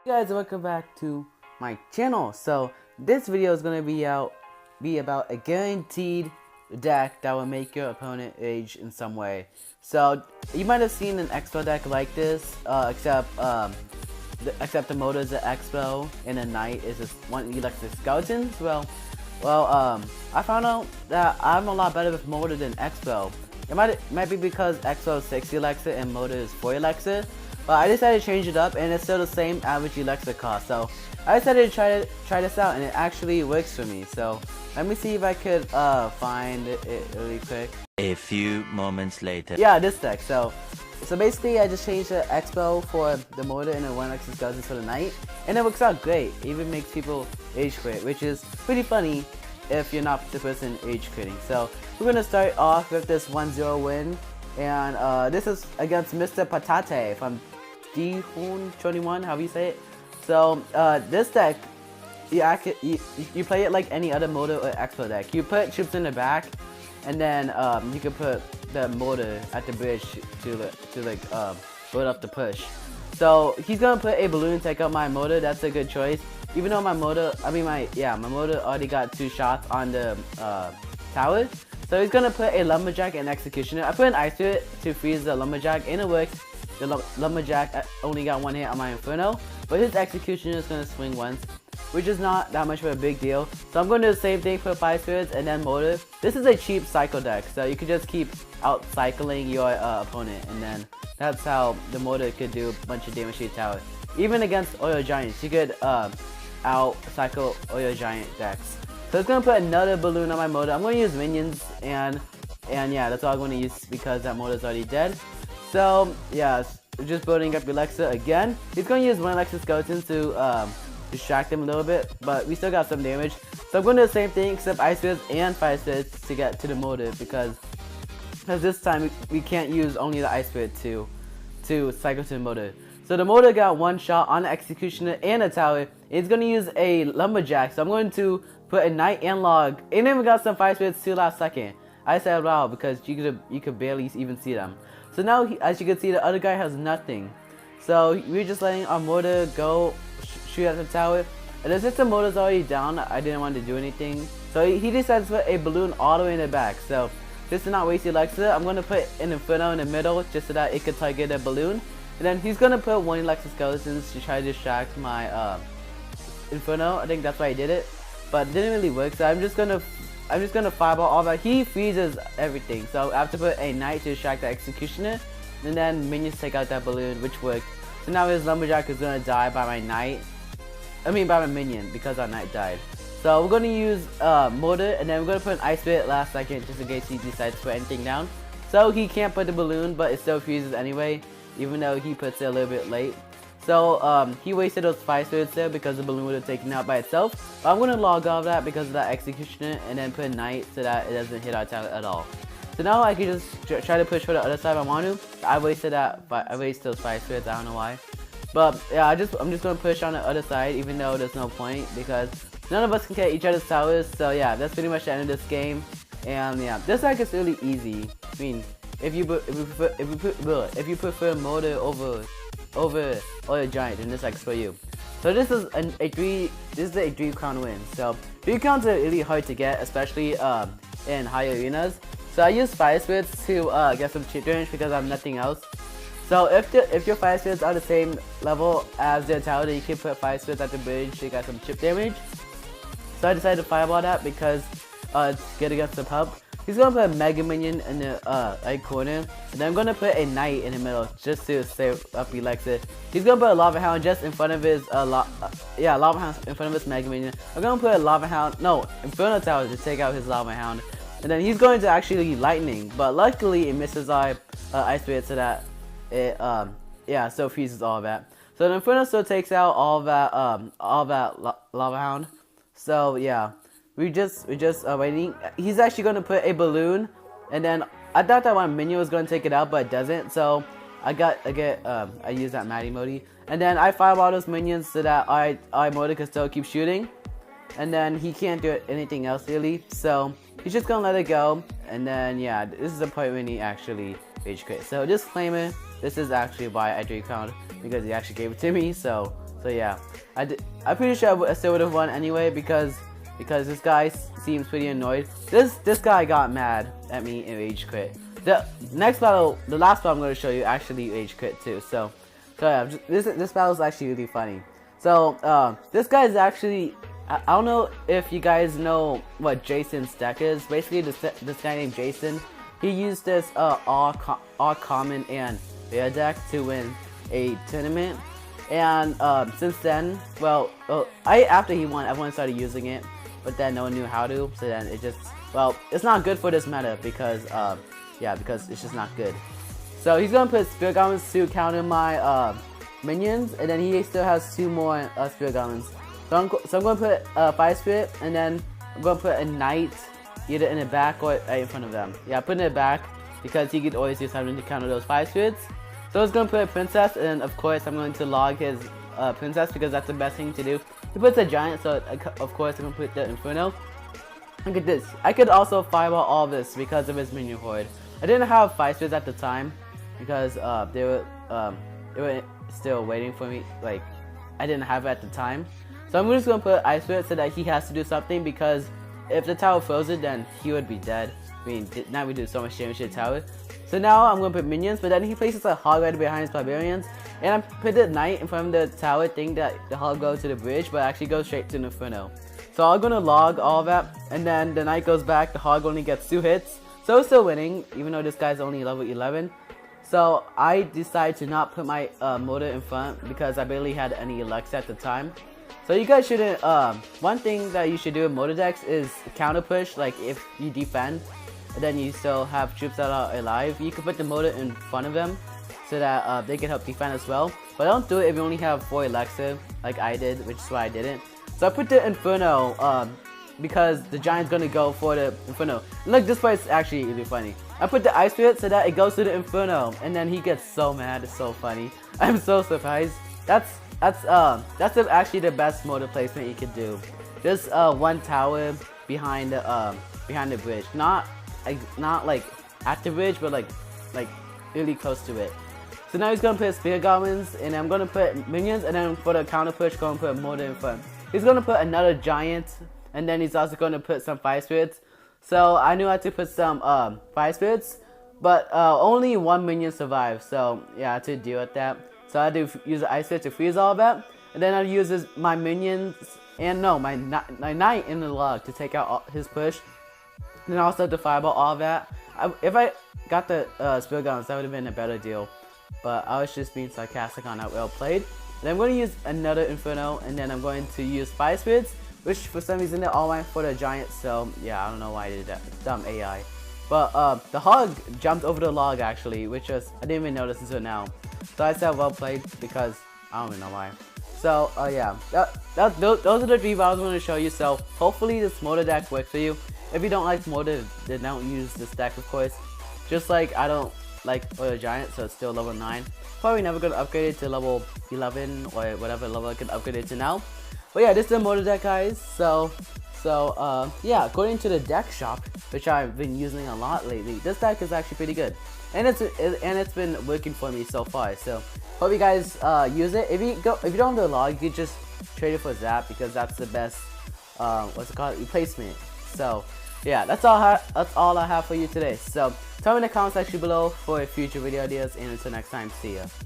Hey guys, welcome back to my channel. So this video is gonna be about a guaranteed deck that will make your opponent age in some way. So you might have seen an xbow deck like this, except the Mortar is an xbow and a knight is just one electric skeletons. Well, I found out that I'm a lot better with Mortar than xbow. It might be because xbow is 60 elixir and Mortar is 40 elixir. But I decided to change it up, and it's still the same average elixir cost. So I decided to try this out, and it actually works for me. So let me see if I could find it really quick. A few moments later. Yeah, this deck. So basically, I just changed the xbow for the Mortar and the 1 elixir skeleton for the knight, and it works out great. It even makes people age quit, which is pretty funny if you're not the person age quitting. So we're gonna start off with this 1-0 win, and this is against Mr. Patate from D21, however you say it. So this deck, you play it like any other Mortar or xbow deck. You put troops in the back, and then you can put the Mortar at the bridge to build up the push. So he's gonna put a balloon to take out my Mortar. That's a good choice. Even though my Mortar, my Mortar already got 2 shots on the tower. So he's gonna put a lumberjack and executioner. I put an ice to it to freeze the lumberjack, and it works. The lumberjack only got 1 hit on my inferno, but his executioner is gonna swing once, which is not that much of a big deal. So I'm gonna do the same thing for 5 spirits and then Mortar. This is a cheap cycle deck, so you could just keep out cycling your opponent, and then that's how the Mortar could do a bunch of damage to your tower. Even against oil giants, you could out cycle oil giant decks. So it's gonna put another balloon on my Mortar. I'm gonna use minions, and yeah, that's all I'm gonna use because that Mortar is already dead. So yeah, just building up elixir again. He's gonna use 1 elixir skeleton to distract him a little bit, but we still got some damage. So I'm gonna do the same thing except ice spirits and 5 spirits to get to the Mortar, because this time we can't use only the ice spirit to cycle to the Mortar. So the Mortar got 1 shot on the executioner and a tower. It's gonna use a lumberjack, so I'm going to put a knight and log, and then we got some 5 spirits too last second. I said wow because you could barely even see them. So now, as you can see, the other guy has nothing. So we're just letting our Mortar go shoot at the tower. And since the Mortar's already down, I didn't want to do anything. So he decides to put a balloon all the way in the back. So just to not waste elixir, I'm going to put an inferno in the middle just so that it could target a balloon. And then he's going to put 1 elixir skeletons to try to distract my inferno. I think that's why I did it. But it didn't really work, so I'm just gonna fireball all that. He freezes everything, so I have to put a knight to distract the executioner, and then minions take out that balloon, which worked. So now his lumberjack is gonna die by my knight. by my minion, because our knight died. So we're gonna use Mortar, and then we're gonna put an ice spit last second just in case he decides to put anything down. So he can't put the balloon, but it still freezes anyway, even though he puts it a little bit late. So he wasted those 5 spirits there because the balloon would have taken out by itself. But I'm going to log off that because of that executioner, and then put a knight so that it doesn't hit our tower at all. So now I can just try to push for the other side if I want to. I wasted those 5 spirits, I don't know why. But yeah, I'm just going to push on the other side, even though there's no point because none of us can get each other's towers. So yeah, that's pretty much the end of this game. And yeah, this deck is really easy. I mean, if you prefer Mortar over oil giant, then this deck's for you. So this is a 3 crown win. So 3 crowns are really hard to get, especially in high arenas. So I use 5 spirits to get some chip damage because I have nothing else. So if your 5 spirits are the same level as their tower, then you can put 5 spirits at the bridge to get some chip damage. So I decided to fireball that because it's good against the pub. He's gonna put a mega minion in the right corner, and then I'm gonna put a knight in the middle just to save up elixir. He's gonna put a lava hound just in front of his lava hound in front of his mega minion. I'm gonna put a lava hound, inferno tower to take out his lava hound, and then he's going to actually lightning, but luckily it misses our ice spirit so that it still freezes all of that. So the inferno still takes out all that lava hound. So yeah. We're just waiting. He's actually going to put a balloon, and then I thought that one minion was going to take it out, but it doesn't. So I use that Matty Modi, and then I fireball those minions so that I Mortar can still keep shooting, and then he can't do anything else really. So he's just gonna let it go, and then yeah, this is the point when he actually rage quit. So disclaimer, this is actually why I 3 crowned, because he actually gave it to me. So So yeah, I'm pretty sure I still would have won anyway because this guy seems pretty annoyed. This guy got mad at me and rage quit. The next battle, the last battle I'm going to show you, actually rage quit too. So yeah, this battle is actually really funny. So this guy is actually, I don't know if you guys know what Jason's deck is. Basically, this guy named Jason, he used this all common and rare deck to win a tournament. And since then, well, after he won, everyone started using it, but then no one knew how to. So then it just, well, it's not good for this meta because yeah, because it's just not good. So he's gonna put Spirit Goblins to counter my minions, and then he still has 2 more Spirit Goblins. So I'm going to put Fire Spirit, and then I'm going to put a Knight either in the back or right in front of them. Yeah, put it in the back because he could always do something to counter those Fire Spirits. So I was going to put a Princess, and of course I'm going to log his Princess because that's the best thing to do. He puts a Giant, so of course I'm going to put the Inferno. Look at this. I could also fireball all this because of his minion horde. I didn't have Fire Spirits at the time because they were still waiting for me. Like, I didn't have it at the time. So I'm just going to put Ice Spirit so that he has to do something, because if the tower frozen, then he would be dead. I mean, now we do so much damage to the tower. So now I'm going to put minions, but then he places a hog right behind his barbarians. And I put the knight in front of the tower, thinking that the hog goes to the bridge, but actually goes straight to the Inferno. So I'm going to log all that, and then the knight goes back, the hog only gets 2 hits. So it's still winning, even though this guy's only level 11. So I decided to not put my Mortar in front because I barely had any Alexa at the time. So you guys shouldn't, one thing that you should do in Mortar decks is counter push. Like if you defend, and then you still have troops that are alive, you can put the Mortar in front of them so that they can help defend as well. But don't do it if you only have 4 Alexa like I did, which is why I didn't. So I put the Inferno because the Giant's gonna go for the Inferno. Look, this part is actually really funny. I put the Ice Spirit so that it goes to the Inferno, and then he gets so mad. It's so funny. I'm so surprised. That's actually the best Mortar placement you could do. Just 1 tower behind the bridge, not like at the bridge, but like really close to it. So now he's gonna put Spirit Goblins, and I'm gonna put minions, and then for the counter push, gonna put Mortar in front. He's gonna put another Giant, and then he's also gonna put some Fire Spirits. So I knew I had to put some Fire Spirits, but only 1 minion survived. So yeah, I had to deal with that. So I had to use the Ice Spirit to freeze all of that, and then I use my minions and my Knight in the log to take out his push. And then I also had to fireball all of that. If I got the Spirit Goblins, that would have been a better deal. But I was just being sarcastic on how well played. Then I'm going to use another Inferno, and then I'm going to use Fire Spirits, which for some reason they all went for the Giant. So yeah, I don't know why I did that. Dumb AI. But the hog jumped over the log actually, which was, I didn't even notice until now. So I said well played because I don't even know why. So yeah, those are the 3 battles I want to show you. So hopefully this Mortar deck works for you. If you don't like Mortar, then don't use this deck, of course. Just like I don't like the Giant, so it's still level 9. Probably never gonna upgrade it to level 11 or whatever level I can upgrade it to now. But yeah, this is the Mortar deck, guys. So yeah, according to the deck shop, which I've been using a lot lately, this deck is actually pretty good, and it's been working for me so far. So hope you guys use it. If you don't have the log, you could just trade it for Zap because that's the best what's it called, replacement. So yeah, that's all I have for you today. So tell me in the comment section below for future video ideas, and until next time, see ya.